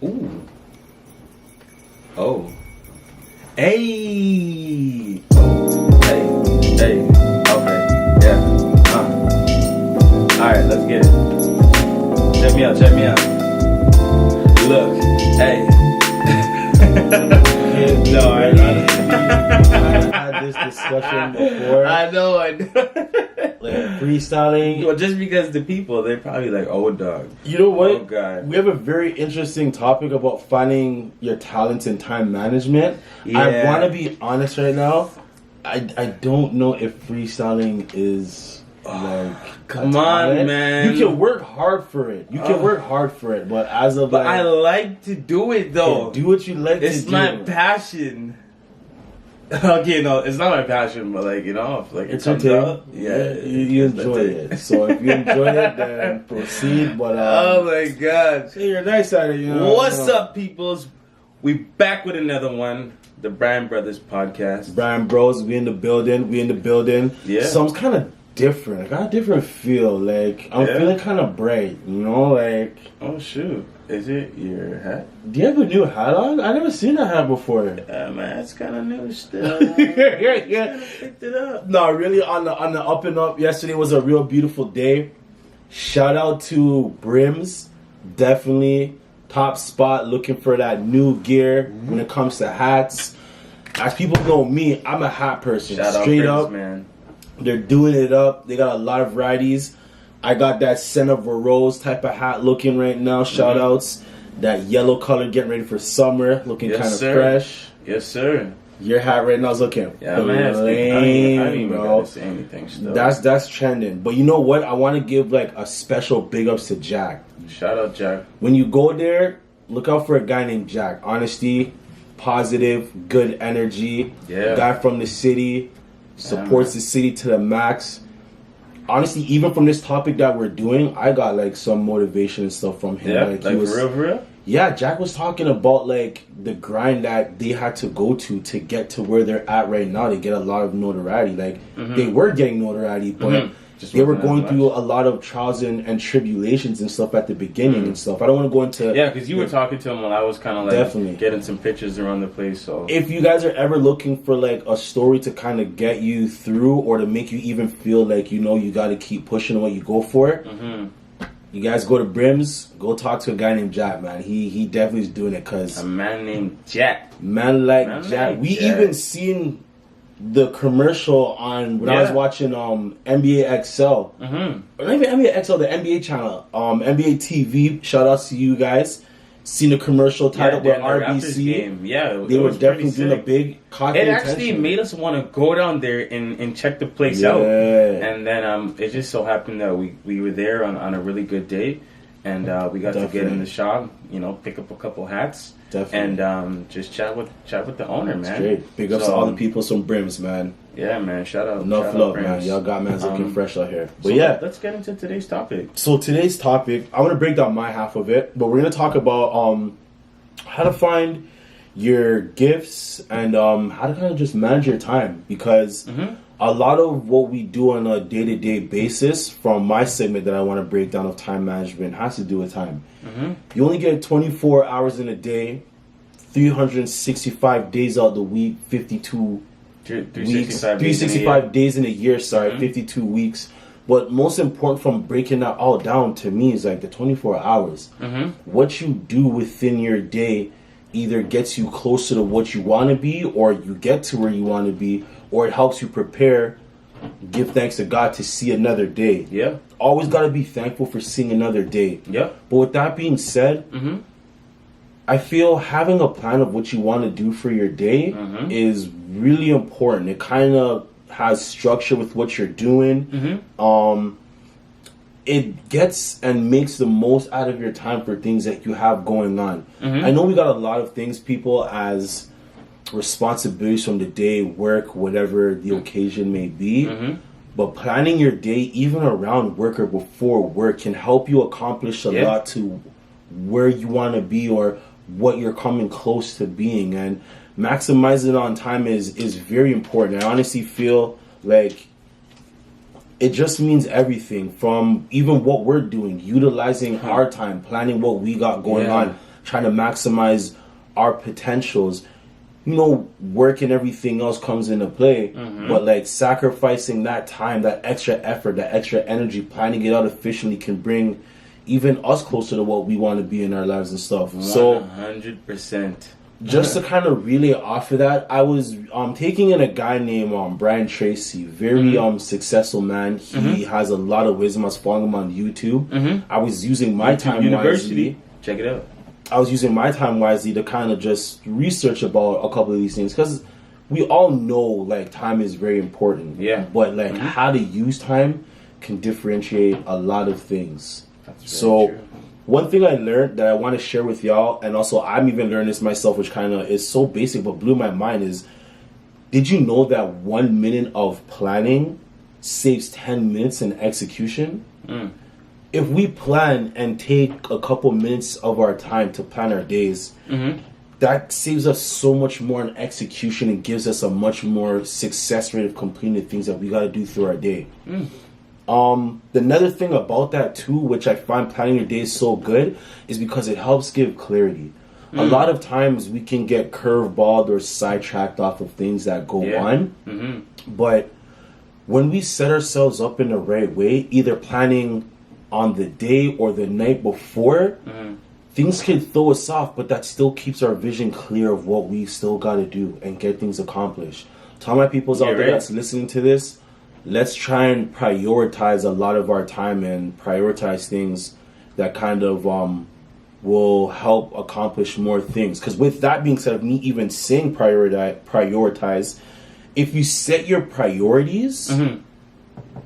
Ooh. Oh. Hey. Oh. Hey. Hey. Okay. Yeah. Alright, let's get it. Check me out. Check me out. Look. Hey. No, I had this discussion before. I know. Like freestyling. Well, just because the people, they're probably like, oh, dog. You know what? Oh, God. We have a very interesting topic about finding your talents in time management. Yeah. I want to be honest right now. I don't know if freestyling is like. Come on, man. You can work hard for it. But as of But I like to do it though. Do what you like to do. It's my passion. Okay, no, it's not my passion, but like, you know, if like it comes out, yeah, you enjoy it. So if you enjoy it, then proceed. But oh my God, say you're nice at it. You know. What's up, peoples? We back with another one, the Bryan Brothers podcast. Bryan Bros, we in the building. Yeah. So it's kind of different. I got a different feel. Like I'm feeling kind of bright. You know, like. Oh shoot. Is it your hat? Do you have a new hat on? I never seen that hat before. Man, it's kind of new still. Yeah. Picked it up. No, really on the up and up. Yesterday was a real beautiful day. Shout out to Brims. Definitely top spot looking for that new gear when it comes to hats. As people know me, I'm a hat person. Shout Straight out Brims, up, man. They're doing it up. They got a lot of varieties. I got that Senna Rose type of hat looking right now. Shout outs. That yellow color getting ready for summer. Looking kind of fresh. Yes, sir. Your hat right now is looking man. I ain't even gotta say anything still. That's trending. But you know what? I want to give like a special big ups to Jack. Shout out Jack. When you go there, look out for a guy named Jack. Honesty, positive, good energy. Yeah. Guy from the city. Supports the city to the max. Honestly, even from this topic that we're doing, I got like some motivation and stuff from him. Yeah, like he was, for real? Yeah, Jack was talking about like the grind that they had to go to get to where they're at right now. They get a lot of notoriety. Like they were getting notoriety, but they were going through a lot of trials and tribulations and stuff at the beginning and stuff. I don't want to go into... Yeah, because you were talking to him when I was kind of like getting some pictures around the place. So if you guys are ever looking for like a story to kind of get you through or to make you even feel like, you know, you got to keep pushing what you go for, you guys go to Brims, go talk to a guy named Jack, man. He definitely is doing it because... A man named Jack. Man like Jack. We even seen... the commercial on when I was watching NBA XL, or not even NBA XL, the NBA channel, NBA TV. Shout out to you guys. Seen the commercial titled with RBC. Game. Yeah, they were definitely doing a big. It actually made us want to go down there and check the place out. And then it just so happened that we were there on a really good day, and we got to get in the shop, you know, pick up a couple hats. Definitely. And just chat with the owner, man. That's great. Big ups to all the people from Brims, man. Yeah, man. Shout out. Enough love, man. Y'all got man's looking fresh out here. But yeah, let's get into today's topic. So today's topic, I want to break down my half of it, but we're gonna talk about how to find your gifts and how to kind of just manage your time, because a lot of what we do on a day-to-day basis, from my segment that I want to break down of time management, has to do with time. You only get 24 hours in a day, 365 days out the week, 52 weeks, 365 days in a year, 52 weeks. But most important from breaking that all down to me is like the 24 hours. What you do within your day either gets you closer to what you want to be, or you get to where you want to be, or it helps you prepare, give thanks to God to see another day. Yeah. Always got to be thankful for seeing another day. Yeah. But with that being said, I feel having a plan of what you want to do for your day is really important. It kind of has structure with what you're doing. It gets and makes the most out of your time for things that you have going on. I know we got a lot of things, people, as responsibilities from the day, work, whatever the occasion may be. But planning your day, even around work or before work, can help you accomplish a lot to where you want to be or what you're coming close to being. And maximizing on time is very important. I honestly feel like it just means everything, from even what we're doing, utilizing our time, planning what we got going on, trying to maximize our potentials, you know, work and everything else comes into play. But like sacrificing that time, that extra effort, that extra energy, planning it out efficiently can bring even us closer to what we want to be in our lives and stuff. 100%. Just to kind of relay off of that, I was taking in a guy named Brian Tracy, very successful man. He has a lot of wisdom. I was following him on YouTube. I was using my time wisely. Check it out. I was using my time wisely to kind of just research about a couple of these things, because we all know like time is very important. Yeah. But like how to use time can differentiate a lot of things. That's so true. One thing I learned that I want to share with y'all, and also I'm even learning this myself, which kind of is so basic but blew my mind, is did you know that 1 minute of planning saves 10 minutes in execution? If we plan and take a couple minutes of our time to plan our days, that saves us so much more in execution and gives us a much more success rate of completing the things that we got to do through our day. Another thing about that too, which I find planning your day so good, is because it helps give clarity. A lot of times we can get curveballed or sidetracked off of things that go on, but when we set ourselves up in the right way, either planning on the day or the night before, things can throw us off, but that still keeps our vision clear of what we still got to do and get things accomplished. Tell my peoples out there that's listening to this, let's try and prioritize a lot of our time and prioritize things that kind of will help accomplish more things. Because with that being said, me even saying prioritize, if you set your priorities,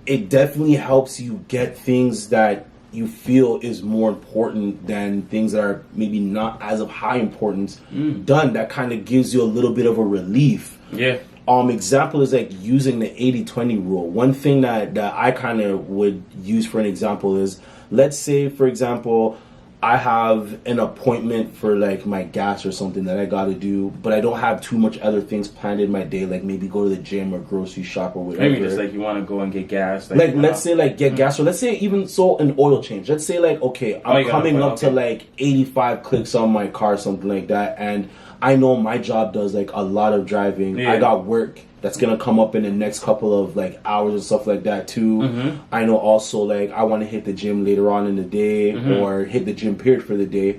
it definitely helps you get things that you feel is more important than things that are maybe not as of high importance done. That kind of gives you a little bit of a relief. Yeah. Example is like using the 80-20 rule. One thing that I kind of would use for an example is, let's say, for example, I have an appointment for like my gas or something that I got to do, but I don't have too much other things planned in my day, like maybe go to the gym or grocery shop or whatever. Maybe just like you want to go and get gas. Like let's say like get gas, or let's say even so an oil change. Let's say like, okay, I'm coming up to like 85 clicks on my car, something like that, and I know my job does like a lot of driving. I got work that's gonna come up in the next couple of like hours and stuff like that too. I know also like I want to hit the gym later on in the day or hit the gym period for the day.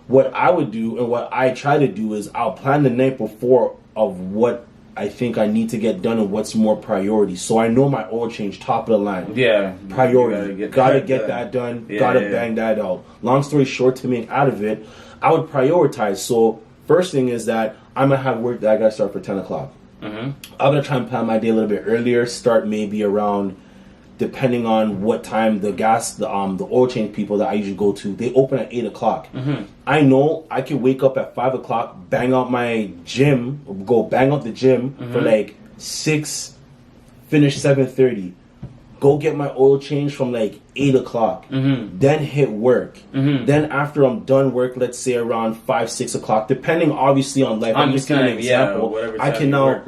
What I would do and what I try to do is I'll plan the night before of what I think I need to get done and what's more priority. So I know my oil change, top of the line. Yeah. Priority. Gotta get that done. Gotta bang that out. Long story short, to make out of it, I would prioritize. So first thing is that I'm going to have work that I got to start for 10 o'clock. I'm going to try and plan my day a little bit earlier, start maybe around, depending on what time the oil change people that I usually go to, they open at 8 o'clock. I know I can wake up at 5 o'clock, bang out my gym, go bang out the gym for like 6, finish 7:30. Go get my oil change from like 8 o'clock, then hit work. Then after I'm done work, let's say around 5, 6 o'clock, depending obviously on life. I'm just giving an example. I can now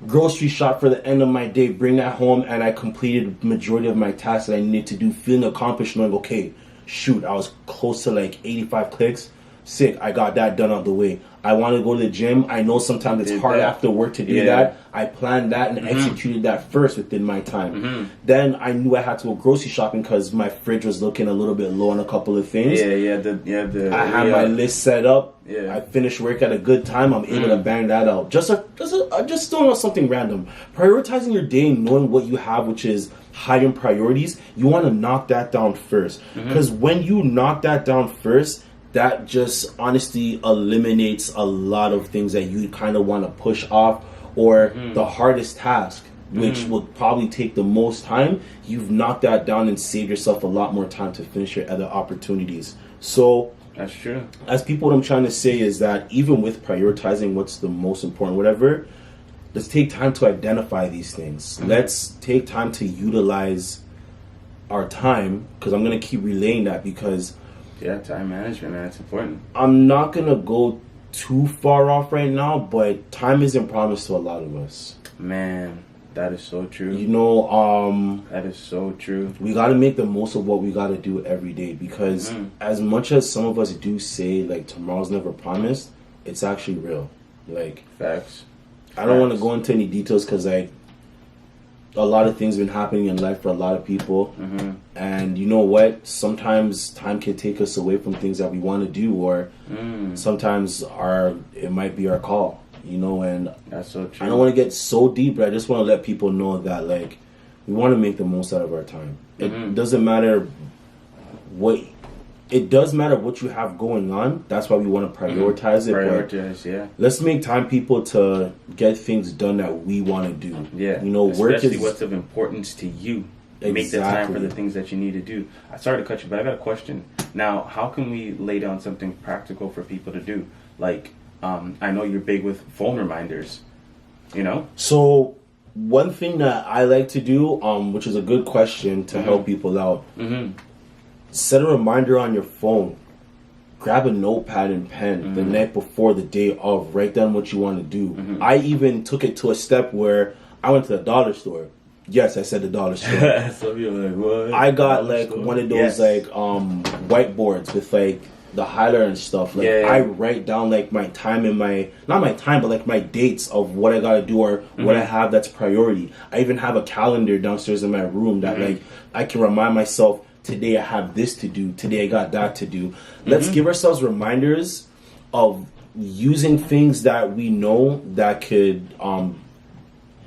grocery shop for the end of my day, bring that home, and I completed the majority of my tasks that I needed to do, feeling accomplished, knowing, okay, shoot, I was close to like 85 clicks. Sick, I got that done out the way. I want to go to the gym. I know sometimes it's hard after work to do that. I planned that and executed that first within my time. Then I knew I had to go grocery shopping because my fridge was looking a little bit low on a couple of things. I had my list set up. I finished work at a good time. I'm able to bang that out. Just throwing out something random. Prioritizing your day, knowing what you have, which is high in priorities. You want to knock that down first, because when you knock that down first, that just honestly eliminates a lot of things that you kind of want to push off, or the hardest task, which will probably take the most time. You've knocked that down and saved yourself a lot more time to finish your other opportunities. So that's true. As people, what I'm trying to say is that even with prioritizing what's the most important, whatever, let's take time to identify these things. Let's take time to utilize our time, because I'm going to keep relaying that, because time management, man, it's important. I'm not going to go too far off right now, but time isn't promised to a lot of us. Man, That is so true. You know, that is so true. We got to make the most of what we got to do every day, because as much as some of us do say like tomorrow's never promised, it's actually real. Like, facts. I don't want to go into any details because like a lot of things been happening in life for a lot of people, and you know what? Sometimes time can take us away from things that we want to do, or sometimes it might be our call. You know, and that's so true. I don't want to get so deep, but I just want to let people know that like we want to make the most out of our time. It doesn't matter what. It does matter what you have going on. That's why we want to prioritize it. Prioritize, yeah. Let's make time, people, to get things done that we want to do. Yeah. You know, especially what's of importance to you. Exactly. Make the time for the things that you need to do. I'm sorry to cut you, but I got a question. Now, how can we lay down something practical for people to do? Like, I know you're big with phone reminders, you know? So one thing that I like to do, which is a good question to help people out, set a reminder on your phone. Grab a notepad and pen the night before the day of. Write down what you want to do. I even took it to a step where I went to the dollar store. Yes, I said the dollar store. So you're like, what? I got like one of those like whiteboards with like the highlighter and stuff. Like I write down like my time and not my time, but like my dates of what I gotta do or what I have that's priority. I even have a calendar downstairs in my room that like I can remind myself, today I have this to do, today I got that to do. Let's give ourselves reminders of using things that we know that could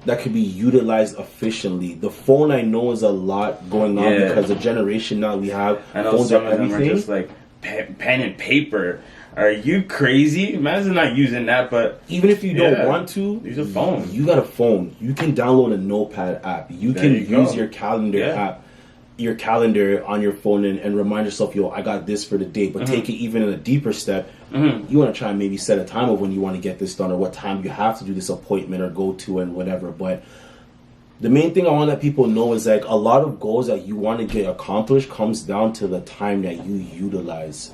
be utilized efficiently. The phone, I know, is a lot going on because the generation now we have, I know phones some are of them everything. are just like pen and paper. Are you crazy? Imagine not using that, but even if you don't want to, use a phone. You got a phone. You can download a notepad app. You can use your calendar app, your calendar on your phone, and remind yourself, yo, I got this for the day. But take it even in a deeper step. You want to try and maybe set a time of when you want to get this done, or what time you have to do this appointment or go to and whatever. But the main thing I want to let people know is like a lot of goals that you want to get accomplished comes down to the time that you utilize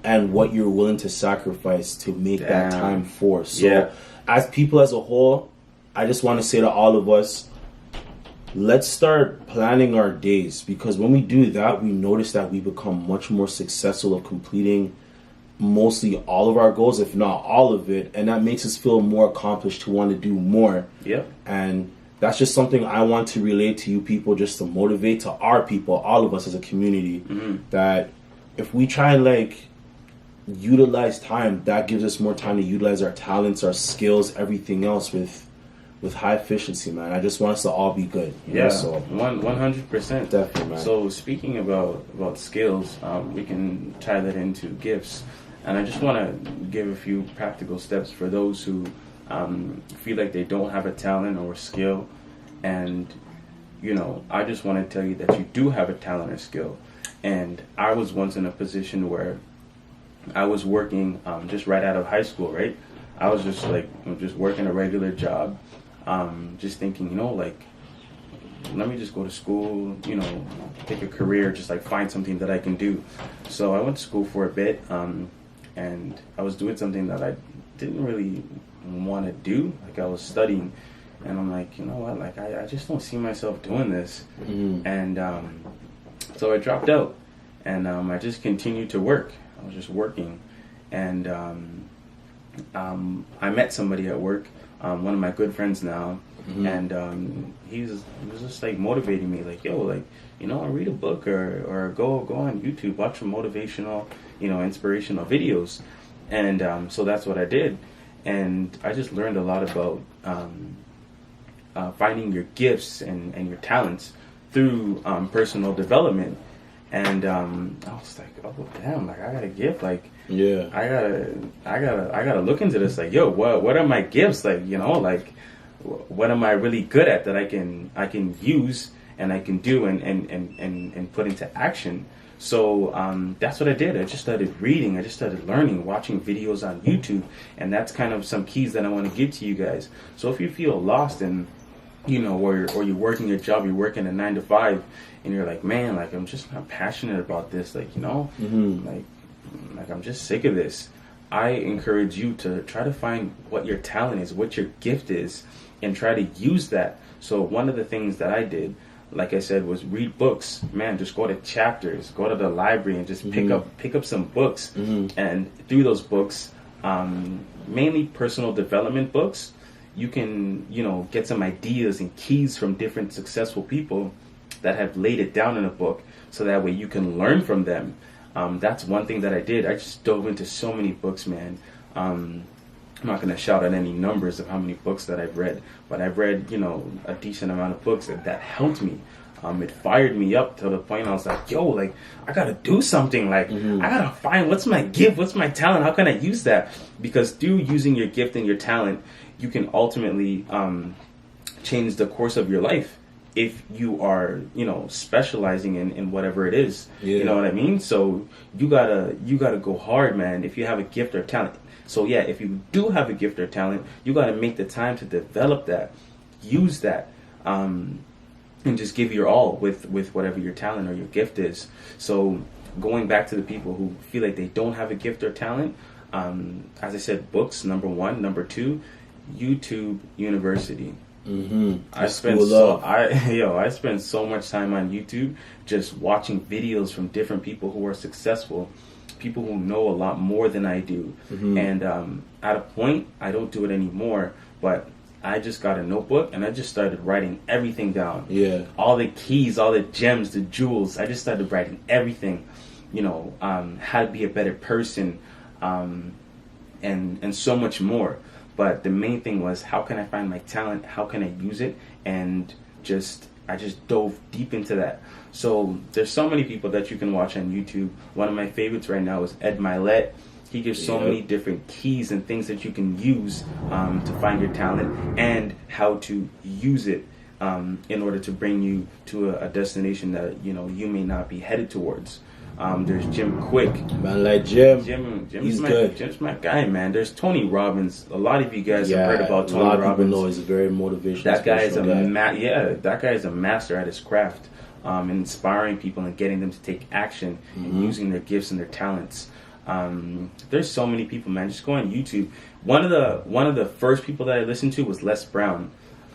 and what you're willing to sacrifice to make that time for. So as people as a whole, I just want to say to all of us, let's start planning our days, because when we do that, we notice that we become much more successful of completing mostly all of our goals, if not all of it, and that makes us feel more accomplished to want to do more. And that's just something I want to relate to you people, just to motivate to our people, all of us as a community, that if we try and like utilize time, that gives us more time to utilize our talents, our skills, everything else with high efficiency, man. I just want us to all be good. So 100%. Definitely, man. So speaking about skills, we can tie that into gifts. And I just want to give a few practical steps for those who feel like they don't have a talent or a skill. And, you know, I just want to tell you that you do have a talent or skill. And I was once in a position where I was working just right out of high school, right? I was just working a regular job, just thinking, you know, like, let me just go to school, you know, take a career, just like find something that I can do. So I went to school for a bit, and I was doing something that I didn't really want to do. Like, I was studying, and I'm like, you know what, like, I just don't see myself doing this. And so I dropped out, and I just continued to work. I was just working, and I met somebody at work, one of my good friends now, and he was just like motivating me, like, yo, like, you know, read a book or go on YouTube, watch some motivational, you know, inspirational videos. And so that's what I did, and I just learned a lot about finding your gifts and your talents through personal development. And I was like, oh damn, like I got a gift, like I gotta look into this, like, yo, what are my gifts, like, you know, like what am I really good at that I can use and I can do and put into action. So that's what I did. I just started reading, I just started learning, watching videos on YouTube, and that's kind of some keys that I want to give to you guys. So if you feel lost and, you know, or you're working a job, you're working a 9 to 5, and you're like, man, like I'm just not passionate about this, like, you know, like I'm just sick of this. I encourage you to try to find what your talent is, what your gift is, and try to use that. So one of the things that I did, like I said, was read books. Man, just go to Chapters, go to the library, and just pick up some books. And through those books, mainly personal development books, you can, get some ideas and keys from different successful people that have laid it down in a book, so that way you can learn from them. That's one thing that I did. I just dove into so many books, man. I'm not going to shout out any numbers of how many books that I've read, but I've read, a decent amount of books that helped me. It fired me up to the point I was like, yo, like, I got to do something. Like, I got to find, what's my gift? What's my talent? How can I use that? Because through using your gift and your talent, you can ultimately change the course of your life. If you are, specializing in whatever it is, you know what I mean? So you gotta go hard, man, if you have a gift or talent. So yeah, if you do have a gift or talent, you gotta make the time to develop that, use that, and just give your all with whatever your talent or your gift is. So going back to the people who feel like they don't have a gift or talent, as I said, books, number one. Number two, YouTube University. I spend so much time on YouTube just watching videos from different people who are successful, people who know a lot more than I do. And at a point, I don't do it anymore, but I just got a notebook and I just started writing everything down. All the keys, all the gems, the jewels. I just started writing everything. How to be a better person, and so much more. But the main thing was, how can I find my talent? How can I use it? And I just dove deep into that. So there's so many people that you can watch on YouTube. One of my favorites right now is Ed Milet. He gives so many different keys and things that you can use to find your talent and how to use it in order to bring you to a destination that you may not be headed towards. There's Jim Quick. Man, like Jim. He's good. Jim's my guy, man. There's Tony Robbins. A lot of you guys have heard about Tony Robbins. A lot of people know he's a very motivational. That guy is that guy is a master at his craft, inspiring people and getting them to take action and using their gifts and their talents. There's so many people, man. Just go on YouTube. One of the first people that I listened to was Les Brown.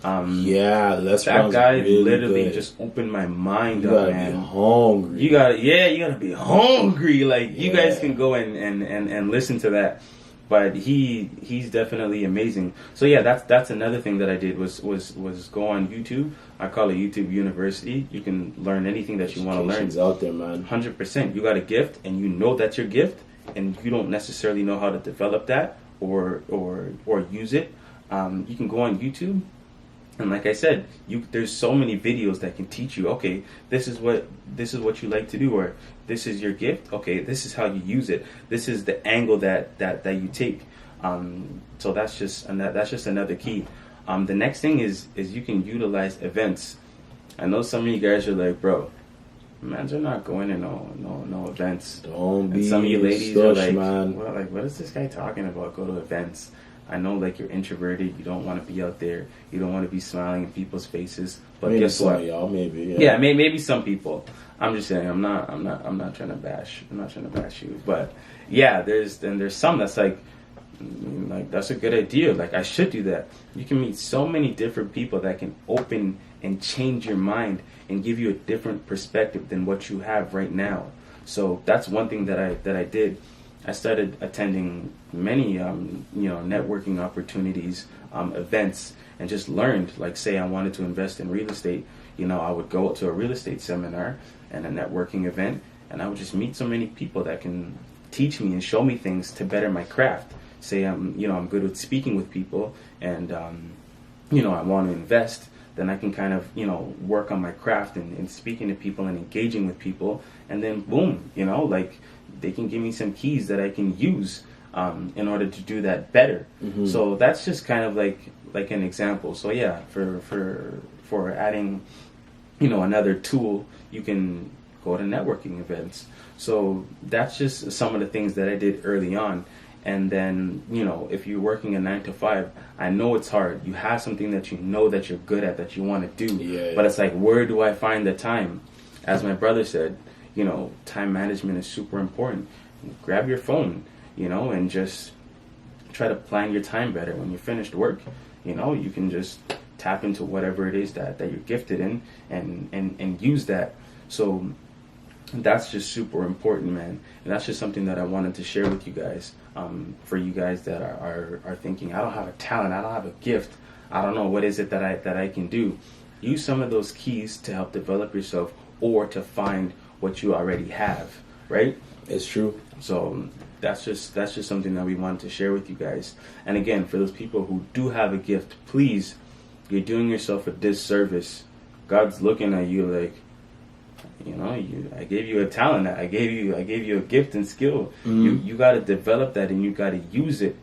Les that Brown's guy really literally good. Just opened my mind up, man. Be hungry. You gotta be hungry. Like you guys can go and listen to that. But he's definitely amazing. So yeah, that's another thing that I did was go on YouTube. I call it YouTube University. You can learn anything that you want to learn. Education's out there, man. 100%. You got a gift and you know that's your gift, and you don't necessarily know how to develop that or use it. You can go on YouTube. And like I said, there's so many videos that can teach you. Okay, this is what you like to do, or this is your gift. Okay, this is how you use it. This is the angle that you take. So that's just another key. The next thing is you can utilize events. I know some of you guys are like, bro, man, they're not going to no events. Don't be. And some of you ladies are like, man. well, like, what is this guy talking about? Go to events. I know, like, you're introverted. You don't want to be out there. You don't want to be smiling in people's faces. But maybe guess what? Some of y'all, maybe. Yeah, maybe some people. I'm just saying. I'm not trying to bash. I'm not trying to bash you. But yeah, there's some that's like that's a good idea. Like, I should do that. You can meet so many different people that can open and change your mind and give you a different perspective than what you have right now. So that's one thing that I did. I started attending many, networking opportunities, events, and just learned. Like, say I wanted to invest in real estate, I would go to a real estate seminar and a networking event, and I would just meet so many people that can teach me and show me things to better my craft. Say I'm good with speaking with people, and I want to invest. Then I can kind of, work on my craft and speaking to people and engaging with people, and then boom, they can give me some keys that I can use in order to do that better. So that's just kind of like an example. So yeah, for adding, another tool, you can go to networking events. So that's just some of the things that I did early on. And then, if you're working a 9 to 5, I know it's hard. You have something that you know that you're good at, that you want to do. But it's like, where do I find the time? As my brother said, time management is super important. Grab your phone, and just try to plan your time better. When you're finished work, you can just tap into whatever it is that you're gifted in, and use that. So that's just super important, man. And that's just something that I wanted to share with you guys. For you guys that are thinking, I don't have a talent, I don't have a gift, I don't know what is it that I can do. Use some of those keys to help develop yourself, or to find what you already have, right? It's true. So that's just something that we wanted to share with you guys. And again, for those people who do have a gift, please, you're doing yourself a disservice. God's looking at you like, I gave you a talent, I gave you a gift and skill. You got to develop that, and you got to use it,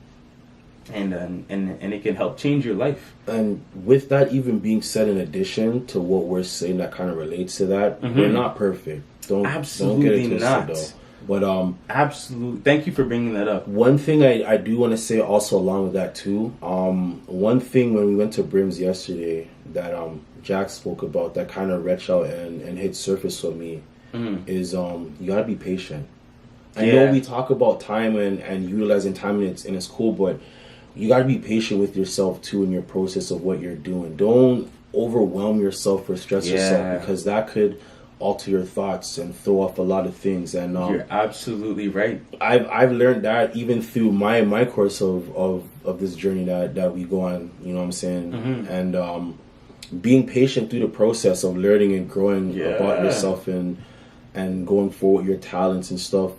and it can help change your life. And with that even being said, in addition to what we're saying that kind of relates to that, we're not perfect. Don't get it twisted, though. But absolutely, thank you for bringing that up. One thing I do want to say also along with that too. One thing when we went to Brims yesterday that Jack spoke about that kind of reached out and hit surface for me is you gotta be patient. I know we talk about time and utilizing time, and it's cool, but you gotta be patient with yourself too in your process of what you're doing. Don't overwhelm yourself or stress yourself, because that could alter your thoughts and throw off a lot of things. And you're absolutely right. I've learned that even through my course of this journey that we go on, you know what I'm saying? And being patient through the process of learning and growing about yourself and going forward your talents and stuff.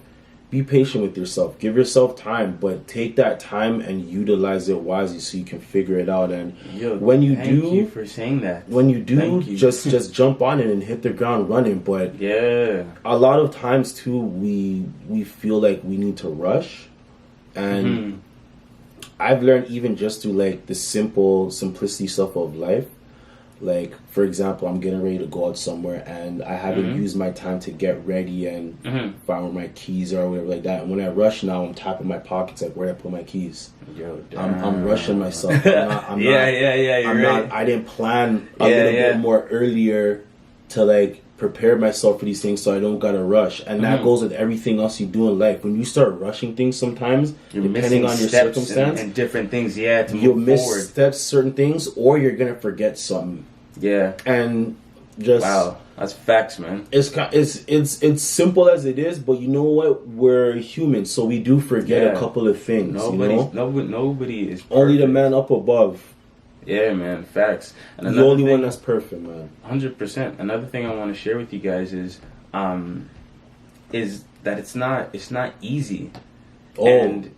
Be patient with yourself. Give yourself time, but take that time and utilize it wisely so you can figure it out. And when you do, thank you for saying that. When you do, just jump on it and hit the ground running. But a lot of times too, we feel like we need to rush, and I've learned even just through like the simplicity stuff of life. Like, for example, I'm getting ready to go out somewhere, and I haven't used my time to get ready and find where my keys are or whatever like that. And when I rush now, I'm tapping my pockets like, where did I put my keys? I'm rushing myself. I'm not. I didn't plan a little bit more earlier to like prepare myself for these things, so I don't gotta rush. And that goes with everything else you do in life. When you start rushing things, sometimes you're depending on your circumstance and different things, to you'll move miss forward. steps, certain things, or you're gonna forget something. And just that's facts, man. It's simple as it is, but you know what? We're human, so we do forget a couple of things. Nobody is perfect. Only the man up above. Yeah, man, facts. And the only one that's perfect, man. 100%. Another thing I want to share with you guys is that it's not easy, and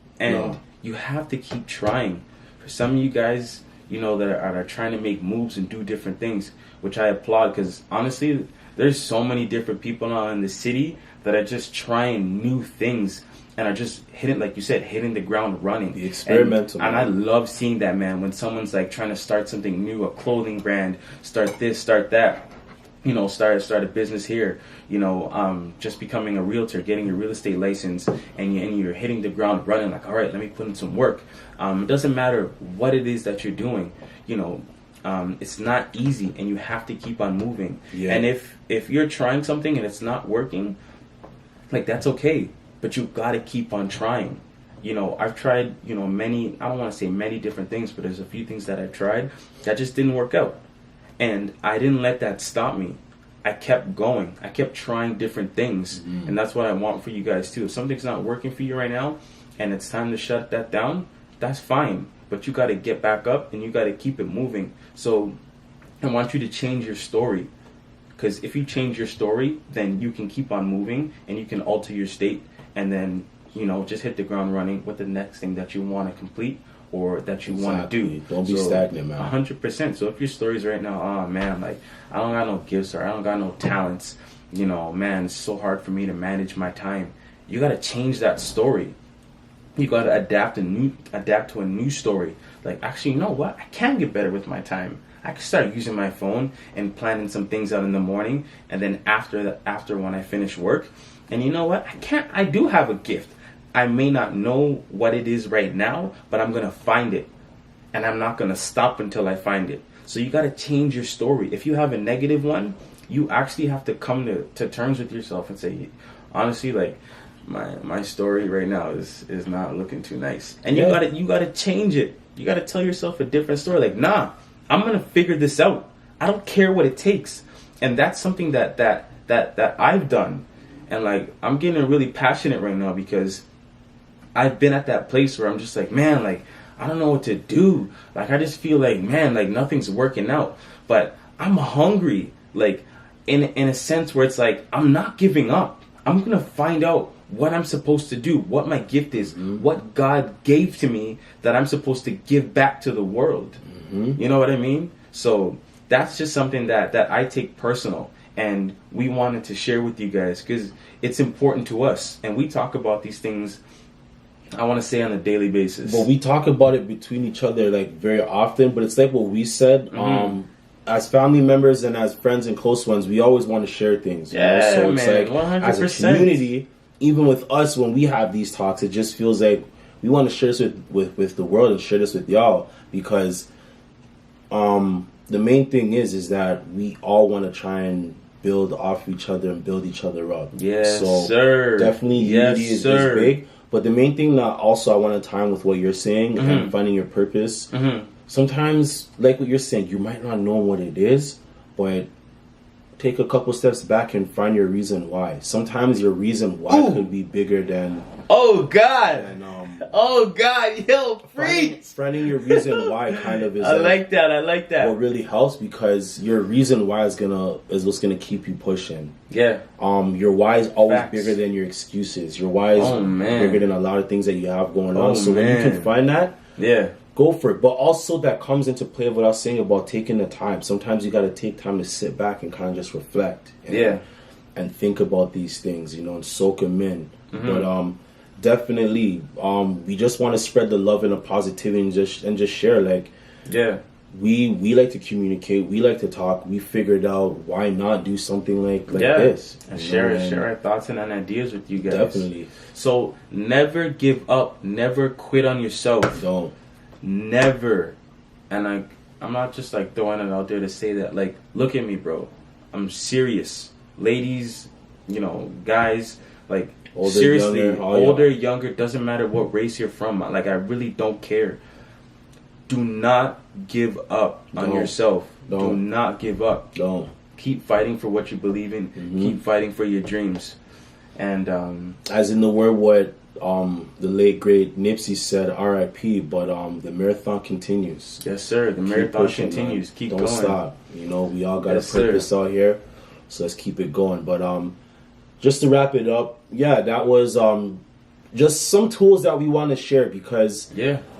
you have to keep trying. For some of you guys, that are trying to make moves and do different things, which I applaud, because honestly, there's so many different people now in the city that are just trying new things and are just hitting, like you said, hitting the ground running. The experimental. And I love seeing that, man, when someone's like trying to start something new, a clothing brand, start this, start that. Start a business here, just becoming a realtor, getting your real estate license, and you're hitting the ground running, like, all right, let me put in some work. It doesn't matter what it is that you're doing, it's not easy, and you have to keep on moving. And if you're trying something and it's not working, like, that's okay, but you got to keep on trying. I've tried, many, I don't want to say many different things, but there's a few things that I've tried that just didn't work out. And I didn't let that stop me. I kept going. I kept trying different things. And that's what I want for you guys too. If something's not working for you right now and it's time to shut that down, that's fine. But you got to get back up and you got to keep it moving. So I want you to change your story. Because if you change your story, then you can keep on moving and you can alter your state. And then, just hit the ground running with the next thing that you want to complete or that you want to do. Don't be stagnant, man. 100%. So if your story's right now, oh man, like, I don't got no gifts or I don't got no talents, man, it's so hard for me to manage my time. You got to change that story. You got to adapt to a new story. Like, actually, you know what? I can get better with my time. I can start using my phone and planning some things out in the morning, and then after when I finish work. And you know what? I do have a gift. I may not know what it is right now, but I'm going to find it. And I'm not going to stop until I find it. So you got to change your story. If you have a negative one, you actually have to come to terms with yourself and say, honestly, like, my story right now is not looking too nice. And you got to change it. You got to tell yourself a different story. Like, nah, I'm gonna figure this out. I don't care what it takes. And that's something that I've done. And like, I'm getting really passionate right now because I've been at that place where I'm just like, man, like, I don't know what to do. Like, I just feel like, man, like nothing's working out. But I'm hungry, like in a sense where it's like, I'm not giving up. I'm going to find out what I'm supposed to do, what my gift is, what God gave to me that I'm supposed to give back to the world. You know what I mean? So that's just something that I take personal. And we wanted to share with you guys because it's important to us. And we talk about these things, I want to say, on a daily basis. But we talk about it between each other like very often. But it's like what we said. As family members and as friends and close ones, we always want to share things. Yeah, so it's man, like 100%. as a community, even with us when we have these talks, it just feels like we want to share this with the world and share this with y'all because the main thing is that we all want to try and build off each other and build each other up. Yes, so sir. Definitely unity is big. But the main thing that also I want to time with what you're saying and finding your purpose. Sometimes, like what you're saying, you might not know what it is, but take a couple steps back and find your reason why. Sometimes your reason why could be bigger than... Oh, God! Oh, God, yo, preach! Finding your reason why kind of is... I like that. What really helps because your reason why is what's gonna keep you pushing. Yeah. Your why is always bigger than your excuses. Your why is bigger than a lot of things that you have going on. So when you can find that... Yeah. Go for it. But also that comes into play of what I was saying about taking the time. Sometimes you got to take time to sit back and kind of just reflect. And think about these things, you know, and soak them in. But definitely, we just want to spread the love and the positivity and just share. Like, we like to communicate. We like to talk. We figured out why not do something like this. And share our thoughts and ideas with you guys. Definitely. So never give up. Never quit on yourself. Don't. Never. And I'm not just like throwing it out there to say that. Like, look at me, bro. I'm serious. Ladies, you know, guys, like, older, seriously, younger, older, younger, doesn't matter what race you're from. Like, I really don't care. Do not give up on yourself. Do not give up. Don't. Keep fighting for what you believe in. Keep fighting for your dreams. And as in the word what the late great Nipsey said, R.I.P. But the marathon continues. Yes, sir. The marathon continues. Keep going. Don't stop. You know, we all got a purpose out here, so let's keep it going. But just to wrap it up, that was just some tools that we want to share because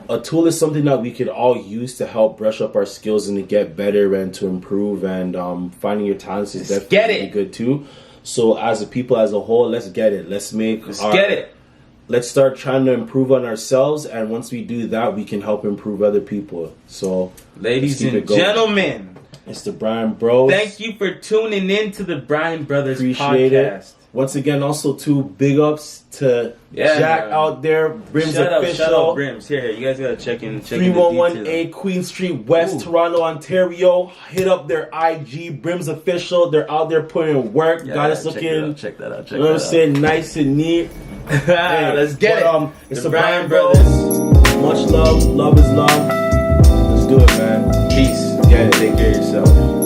a tool is something that we could all use to help brush up our skills and to get better and to improve. And finding your talents is definitely good too. So as a people as a whole, let's get it. Let's get it. Let's start trying to improve on ourselves, and once we do that, we can help improve other people. So, ladies and gentlemen, it's the Bryan Bros. Thank you for tuning in to the Bryan Brothers Appreciate podcast. It. Once again, also too big ups to Jack out there, Brims official. Shout out Brims. Here, you guys gotta check in. 311A Queen Street, West Toronto, Ontario. Hit up their IG, Brims official. They're out there putting in work. Got us looking. Check that out. You know what I'm saying? Nice and neat. Hey, let's get it. It's the Bryan Brothers. Much love. Love is love. Let's do it, man. Peace. Get it. Take care of yourself.